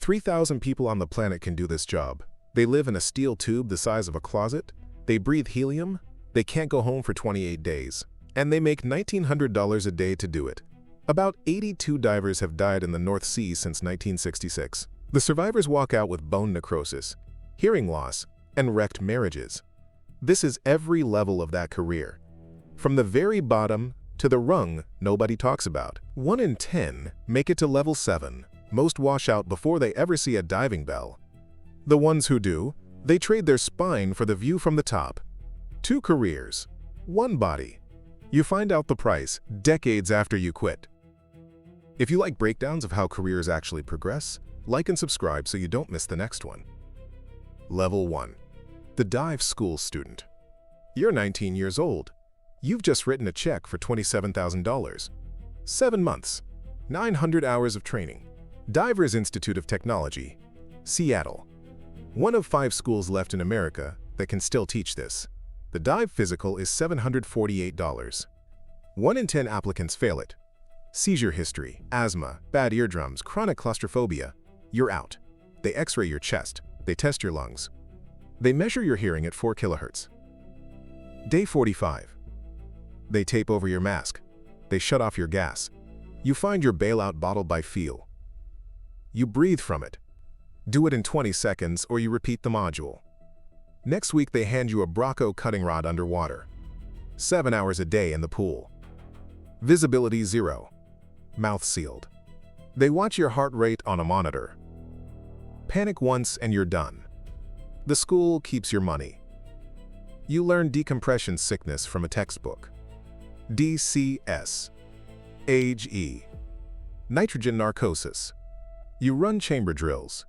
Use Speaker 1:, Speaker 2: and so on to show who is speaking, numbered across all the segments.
Speaker 1: 3,000 people on the planet can do this job. They live in a steel tube the size of a closet. They breathe helium. They can't go home for 28 days. And they make $1,900 a day to do it. About 82 divers have died in the North Sea since 1966. The survivors walk out with bone necrosis, hearing loss, and wrecked marriages. This is every level of that career. From the very bottom to the rung nobody talks about. 1 in 10 make it to level 7. Most wash out before they ever see a diving bell. The ones who do, they trade their spine for the view from the top. 2 careers, 1 body. You find out the price decades after you quit. If you like breakdowns of how careers actually progress, like and subscribe so you don't miss the next one. Level 1. The Dive School Student. You're 19 years old. You've just written a check for $27,000. 7 months, 900 hours of training. Divers Institute of Technology, Seattle. One of 5 schools left in America that can still teach this. The dive physical is $748. 1 in 10 applicants fail it. Seizure history, asthma, bad eardrums, chronic claustrophobia. You're out. They x-ray your chest. They test your lungs. They measure your hearing at 4 kilohertz. Day 45. They tape over your mask. They shut off your gas. You find your bailout bottle by feel. You breathe from it. Do it in 20 seconds or you repeat the module. Next week they hand you a Brocco cutting rod underwater. 7 hours a day in the pool. Visibility 0. Mouth sealed. They watch your heart rate on a monitor. Panic once and you're done. The school keeps your money. You learn decompression sickness from a textbook. DCS. Age E. Nitrogen narcosis. You run chamber drills.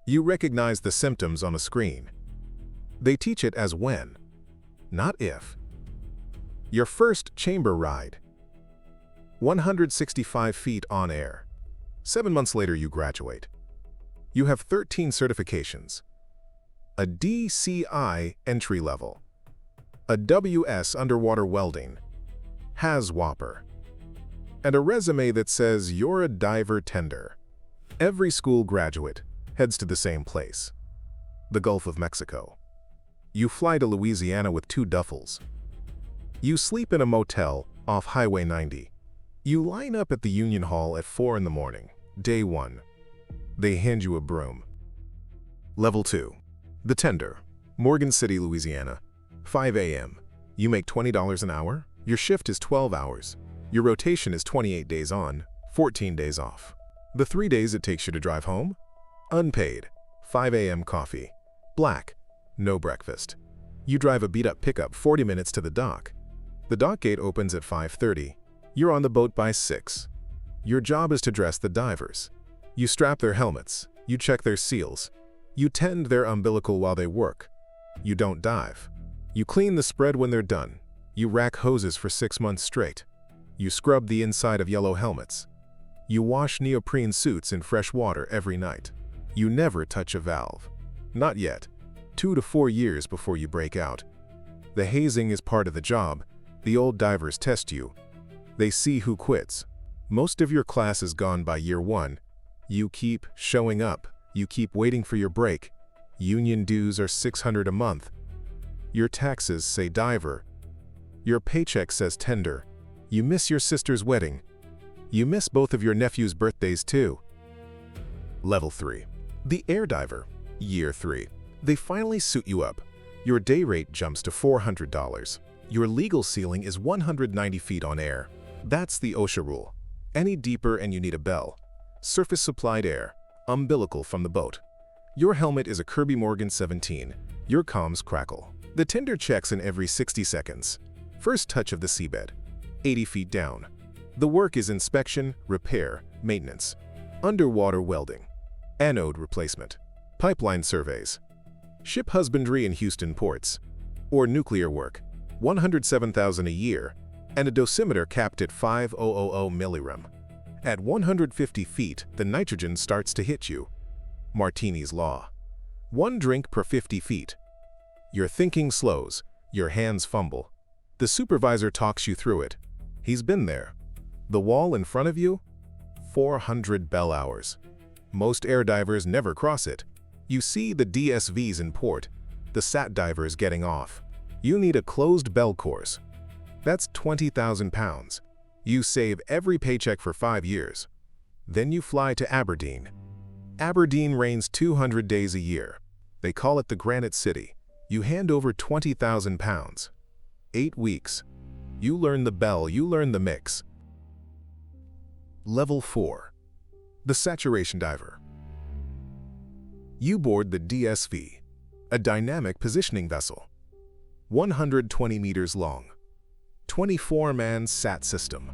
Speaker 1: You recognize the symptoms on a screen. They teach it as when, not if. Your first chamber ride. 165 feet on air. 7 months later you graduate. You have 13 certifications. A DCI entry level. A WS underwater welding. HAZWOPER. And a resume that says you're a diver tender. Every school graduate heads to the same place, the Gulf of Mexico. You fly to Louisiana with 2 duffels. You sleep in a motel off Highway 90. You line up at the Union Hall at 4 in the morning, day 1. They hand you a broom. Level 2. The Tender, Morgan City, Louisiana. 5 a.m. You make $20 an hour. Your shift is 12 hours. Your rotation is 28 days on, 14 days off. The 3 days it takes you to drive home? Unpaid. 5 a.m. coffee. Black. No breakfast. You drive a beat-up pickup 40 minutes to the dock. The dock gate opens at 5:30. You're on the boat by 6. Your job is to dress the divers. You strap their helmets. You check their seals. You tend their umbilical while they work. You don't dive. You clean the spread when they're done. You rack hoses for 6 months straight. You scrub the inside of yellow helmets. You wash neoprene suits in fresh water every night. You never touch a valve. Not yet. 2 to 4 years before you break out. The hazing is part of the job. The old divers test you. They see who quits. Most of your class is gone by year 1. You keep showing up. You keep waiting for your break. Union dues are $600 a month. Your taxes say diver. Your paycheck says tender. You miss your sister's wedding. You miss both of your nephew's birthdays too. Level 3. The Air Diver. Year 3. They finally suit you up. Your day rate jumps to $400. Your legal ceiling is 190 feet on air. That's the OSHA rule. Any deeper and you need a bell. Surface supplied air. Umbilical from the boat. Your helmet is a Kirby Morgan 17. Your comms crackle. The tender checks in every 60 seconds. First touch of the seabed. 80 feet down. The work is inspection, repair, maintenance. Underwater welding. Anode replacement. Pipeline surveys. Ship husbandry in Houston ports. Or nuclear work. $107,000 a year. And a dosimeter capped at 5,000 millirem. At 150 feet, the nitrogen starts to hit you. Martini's Law. 1 drink per 50 feet. Your thinking slows. Your hands fumble. The supervisor talks you through it. He's been there. The wall in front of you? 400 bell hours. Most air divers never cross it. You see the DSVs in port, the SAT divers getting off. You need a closed bell course. That's 20,000 pounds. You save every paycheck for 5 years. Then you fly to Aberdeen. Aberdeen rains 200 days a year. They call it the Granite City. You hand over 20,000 pounds. 8 weeks. You learn the bell, you learn the mix. Level 4. The Saturation Diver. You board the DSV, a dynamic positioning vessel. 120 meters long. 24-man SAT system.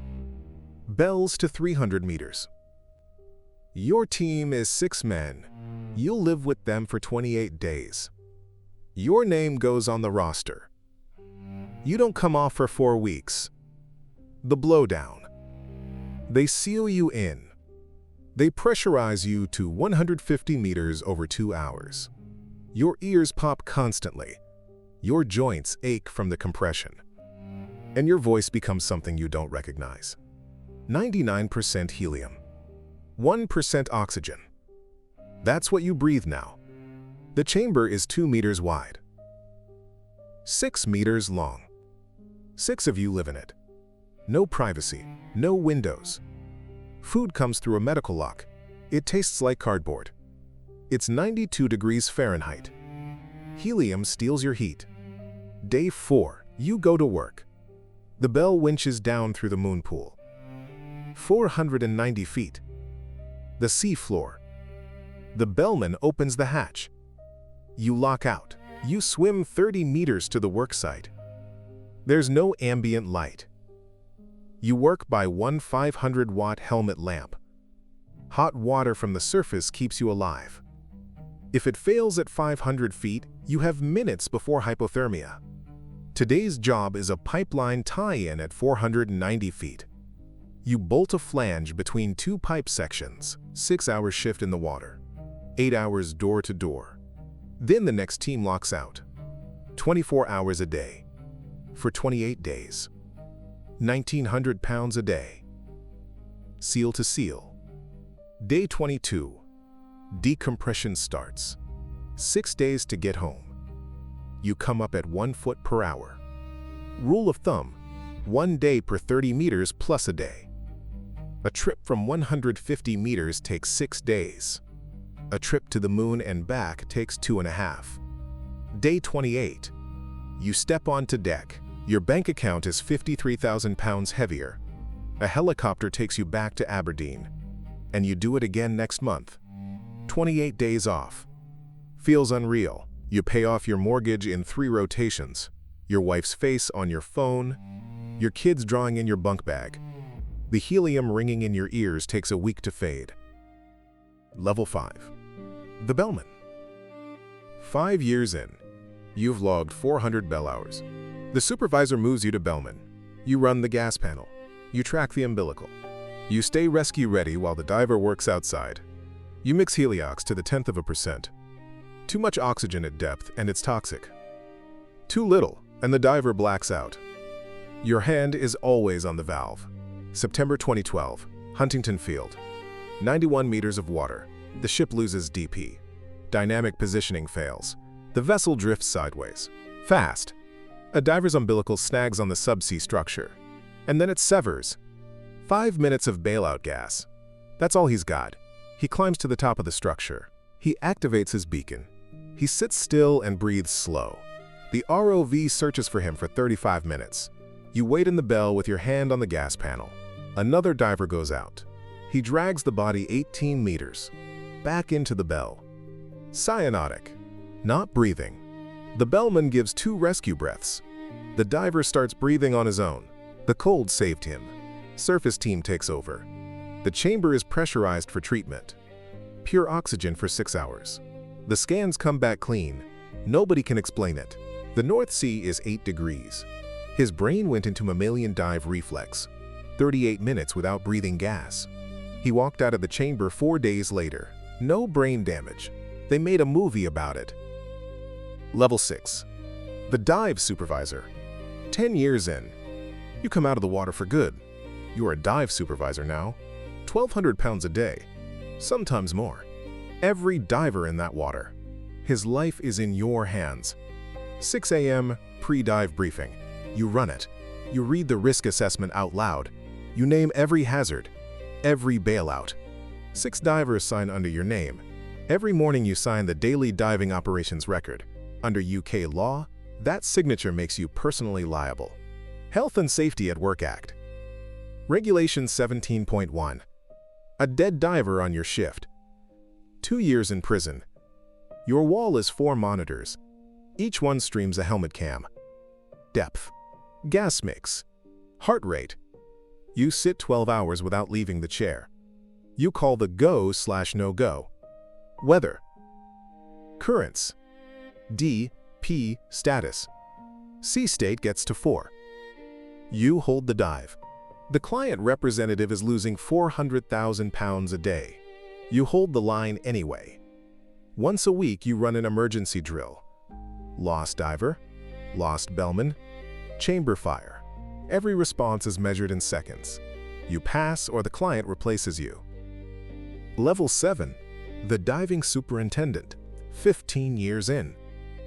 Speaker 1: Bells to 300 meters. Your team is 6 men. You'll live with them for 28 days. Your name goes on the roster. You don't come off for 4 weeks. The blowdown. They seal you in. They pressurize you to 150 meters over 2 hours. Your ears pop constantly. Your joints ache from the compression. And your voice becomes something you don't recognize. 99% helium. 1% oxygen. That's what you breathe now. The chamber is 2 meters wide. 6 meters long. 6 of you live in it. No privacy, no windows. Food comes through a medical lock. It tastes like cardboard. It's 92 degrees Fahrenheit. Helium steals your heat. Day 4, you go to work. The bell winches down through the moon pool. 490 feet. The sea floor. The bellman opens the hatch. You lock out. You swim 30 meters to the work site. There's no ambient light. You work by one 500-watt helmet lamp. Hot water from the surface keeps you alive. If it fails at 500 feet, you have minutes before hypothermia. Today's job is a pipeline tie-in at 490 feet. You bolt a flange between 2 pipe sections, 6-hour shift in the water, 8 hours door to door. Then the next team locks out. 24 hours a day. For 28 days. 1,900 pounds a day. Seal to seal. Day 22. Decompression starts. 6 days to get home. You come up at 1 foot per hour. Rule of thumb, 1 day per 30 meters plus a day. A trip from 150 meters takes 6 days. A trip to the moon and back takes 2.5. Day 28. You step onto deck. Your bank account is 53,000 pounds heavier. A helicopter takes you back to Aberdeen. And you do it again next month. 28 days off. Feels unreal. You pay off your mortgage in 3 rotations. Your wife's face on your phone. Your kids drawing in your bunk bag. The helium ringing in your ears takes a week to fade. Level 5. The Bellman. 5 years in. You've logged 400 bell hours. The supervisor moves you to Bellman. You run the gas panel. You track the umbilical. You stay rescue ready while the diver works outside. You mix heliox to the 0.1%. Too much oxygen at depth and it's toxic. Too little and the diver blacks out. Your hand is always on the valve. September 2012, Huntington Field. 91 meters of water. The ship loses DP. Dynamic positioning fails. The vessel drifts sideways. Fast. A diver's umbilical snags on the subsea structure. And then it severs. 5 minutes of bailout gas. That's all he's got. He climbs to the top of the structure. He activates his beacon. He sits still and breathes slow. The ROV searches for him for 35 minutes. You wait in the bell with your hand on the gas panel. Another diver goes out. He drags the body 18 meters. Back into the bell. Cyanotic. Not breathing. The bellman gives 2 rescue breaths. The diver starts breathing on his own. The cold saved him. Surface team takes over. The chamber is pressurized for treatment. Pure oxygen for 6 hours. The scans come back clean. Nobody can explain it. The North Sea is 8 degrees. His brain went into mammalian dive reflex. 38 minutes without breathing gas. He walked out of the chamber 4 days later. No brain damage. They made a movie about it. Level 6. The Dive Supervisor. 10 years in. You come out of the water for good. You are a dive supervisor now. 1,200 pounds a day. sometimes more. Every diver in that water, his life is in your hands. 6 a.m. pre-dive briefing. You run it. You read the risk assessment out loud. You name every hazard, every bailout. 6 divers sign under your name. Every morning you sign the daily diving operations record. Under UK law, that signature makes you personally liable. Health and Safety at Work Act. Regulation 17.1. A dead diver on your shift. 2 years in prison. Your wall is 4 monitors. Each one streams a helmet cam. Depth. Gas mix. Heart rate. You sit 12 hours without leaving the chair. You call the go/no-go. Weather. Currents. D, P status. C state gets to 4. You hold the dive. The client representative is losing £400,000 a day. You hold the line anyway. Once a week you run an emergency drill. Lost diver, lost Bellman, chamber fire. Every response is measured in seconds. You pass or the client replaces you. Level 7. The Diving Superintendent. 15 years in.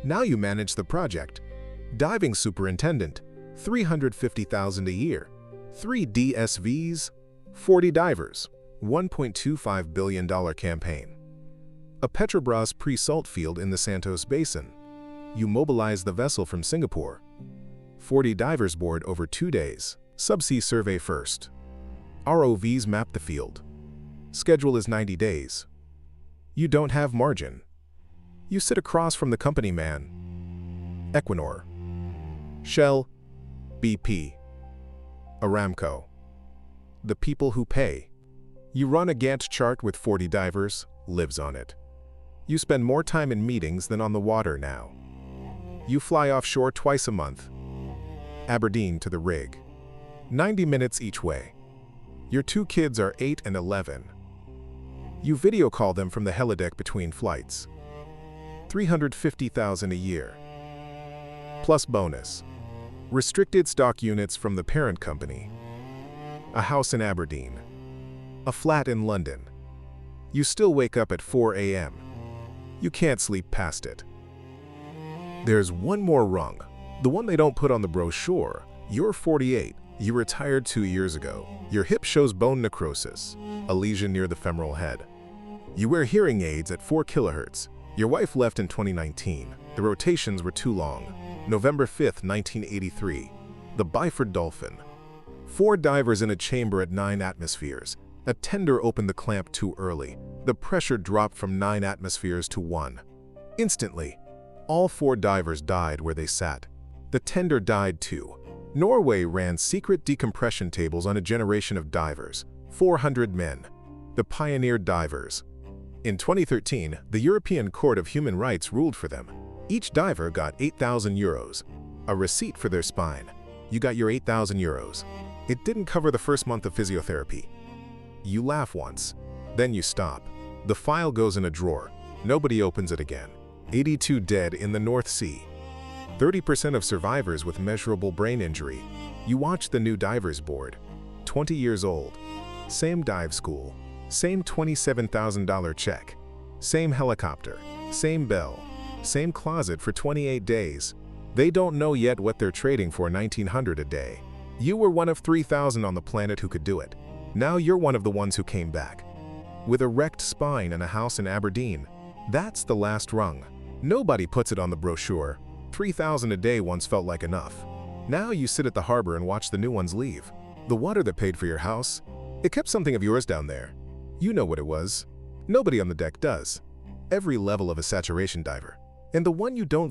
Speaker 1: Now you manage the project. Diving Superintendent. $350,000 a year. 3 DSVs. 40 divers. $1.25 billion campaign. A Petrobras pre-salt field in the Santos Basin. You mobilize the vessel from Singapore. 40 divers board over 2 days. Subsea survey first. ROVs map the field. Schedule is 90 days. You don't have margin. You sit across from the company man. Equinor. Shell. BP. Aramco. The people who pay. You run a Gantt chart with 40 divers, lives on it. You spend more time in meetings than on the water now. You fly offshore twice a month. Aberdeen to the rig. 90 minutes each way. Your 2 kids are 8 and 11. You video call them from the helideck between flights. $350,000 a year. Plus bonus. Restricted stock units from the parent company. A house in Aberdeen. A flat in London. You still wake up at 4 a.m. You can't sleep past it. There's one more rung, the one they don't put on the brochure. You're 48. You retired 2 years ago. Your hip shows bone necrosis, a lesion near the femoral head. You wear hearing aids at 4 kHz. Your wife left in 2019. The rotations were too long. November 5, 1983. The Byford Dolphin. 4 divers in a chamber at 9 atmospheres. A tender opened the clamp too early. The pressure dropped from 9 atmospheres to 1. Instantly, all 4 divers died where they sat. The tender died too. Norway ran secret decompression tables on a generation of divers. 400 men. The pioneer divers. In 2013, the European Court of Human Rights ruled for them. Each diver got 8,000 euros. A receipt for their spine. You got your 8,000 euros. It didn't cover the first month of physiotherapy. You laugh once, then you stop. The file goes in a drawer. Nobody opens it again. 82 dead in the North Sea. 30% of survivors with measurable brain injury. You watch the new divers board. 20 years old. Same dive school. Same $27,000 check. Same helicopter. Same bell. Same closet for 28 days. They don't know yet what they're trading for $1,900 a day. You were one of 3,000 on the planet who could do it. Now you're one of the ones who came back. With a wrecked spine and a house in Aberdeen. That's the last rung. Nobody puts it on the brochure. 3,000 a day once felt like enough. Now you sit at the harbor and watch the new ones leave. The water that paid for your house, it kept something of yours down there. You know what it was. Nobody on the deck does. Every level of a saturation diver. And the one you don't